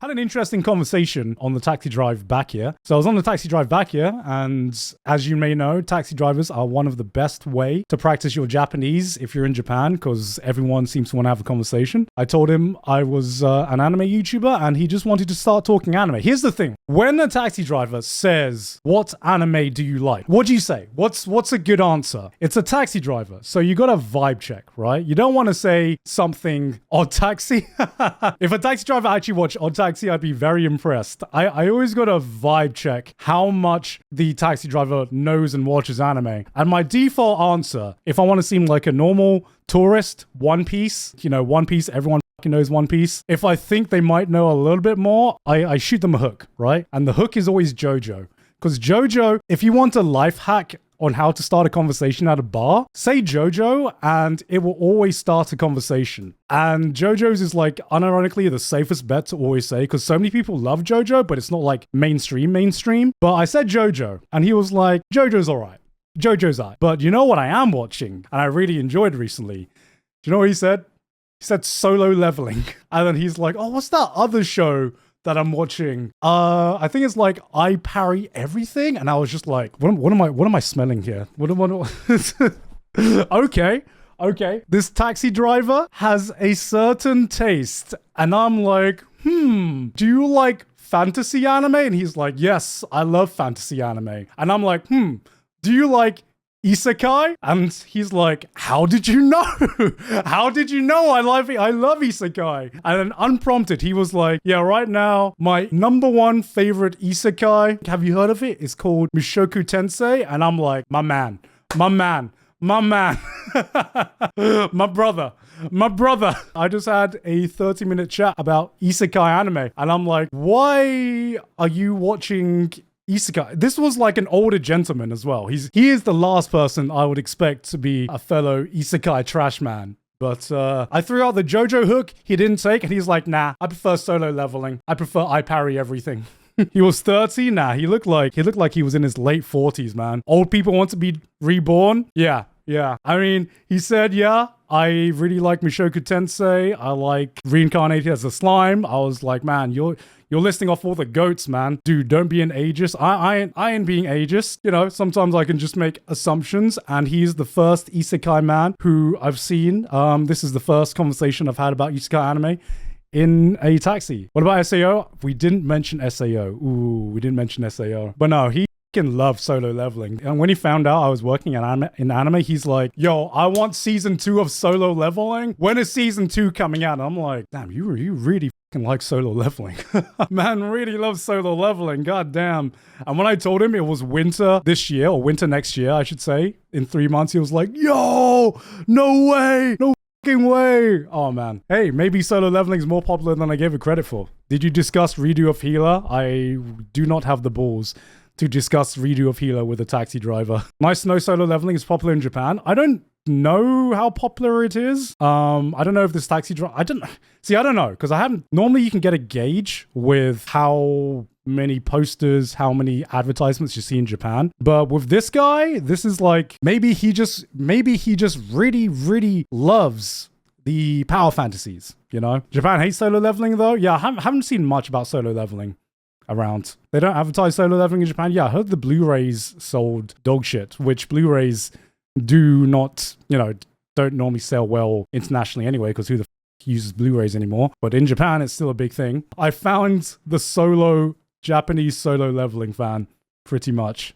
Had an interesting conversation on the taxi drive back here. So I was on the taxi drive back here, and as you may know, taxi drivers are one of the best way to practice your Japanese if you're in Japan, because everyone seems to want to have a conversation. I told him I was an anime YouTuber, and he just wanted to start talking anime. Here's the thing. When a taxi driver says, what anime do you like? What do you say? What's a good answer? It's a taxi driver, so you got to vibe check, right? You don't want to say something Odd Taxi. If a taxi driver actually watched Odd Taxi, I'd be very impressed. I always got to vibe check how much the taxi driver knows and watches anime. And my default answer, if I want to seem like a normal tourist, One Piece, One Piece, everyone knows One Piece. If I think they might know a little bit more, I shoot them a hook, right? And the hook is always JoJo. Because JoJo, if you want a life hack on how to start a conversation at a bar, say JoJo and it will always start a conversation. And JoJo's is like unironically the safest bet to always say, because so many people love JoJo, but it's not like mainstream. But I said JoJo and he was like, JoJo's all right. JoJo's all right. But you know what I am watching and I really enjoyed recently? Do you know what he said? He said Solo Leveling. And then he's like, oh, what's that other show that I'm watching? I think it's like I Parry Everything. And I was just like, what am I smelling here? Okay. This taxi driver has a certain taste. And I'm like, do you like fantasy anime? And he's like, yes, I love fantasy anime. And I'm like, do you like isekai? And he's like, how did you know? How did you know I love isekai? And then unprompted, he was like, yeah, right now, my number one favorite isekai, have you heard of it? It's called Mushoku Tensei. And I'm like, my man, my brother. I just had a 30-minute chat about isekai anime. And I'm like, why are you watching isekai? This was like an older gentleman as well. He is the last person I would expect to be a fellow isekai trash man. But I threw out the JoJo hook. He didn't take, and he's like, nah, I prefer Solo Leveling. I prefer I Parry Everything. He was 30. Nah, he looked like he was in his late 40s, man. Old people want to be reborn. Yeah. I mean, he said, yeah, I really like Mushoku Tensei. I like Reincarnated as a Slime. I was like, man, you're listing off all the goats, man. Dude, don't be an ageist. I ain't being ageist. Sometimes I can just make assumptions. And he's the first isekai man who I've seen. This is the first conversation I've had about isekai anime in a taxi. What about SAO? We didn't mention SAO. We didn't mention SAO. But no, he love Solo Leveling. And when he found out I was working in anime, he's like, yo, I want season 2 of Solo Leveling. When is season 2 coming out? And I'm like, damn, you really like Solo Leveling. Man really loves Solo Leveling. God damn. And when I told him it was winter this year, or winter next year, I should say, in 3 months, he was like, yo, no way. No fucking way. Oh man. Hey, maybe Solo Leveling is more popular than I gave it credit for. Did you discuss redo of Healer? I do not have the balls to discuss redo of Healer with a taxi driver. Nice to know Solo Leveling is popular in Japan. I don't know how popular it is. I don't know if this taxi driver... I don't know, because I haven't... Normally you can get a gauge with how many posters, how many advertisements you see in Japan. But with this guy, this is like... Maybe he just really, really loves the power fantasies, Japan hates Solo Leveling though. Yeah, I haven't seen much about Solo Leveling around. They don't advertise Solo Leveling in Japan. Yeah, I heard the Blu-rays sold dog shit, which Blu-rays do not, don't normally sell well internationally anyway, because who the uses Blu-rays anymore? But in Japan, it's still a big thing. I found the Japanese Solo Leveling fan, pretty much.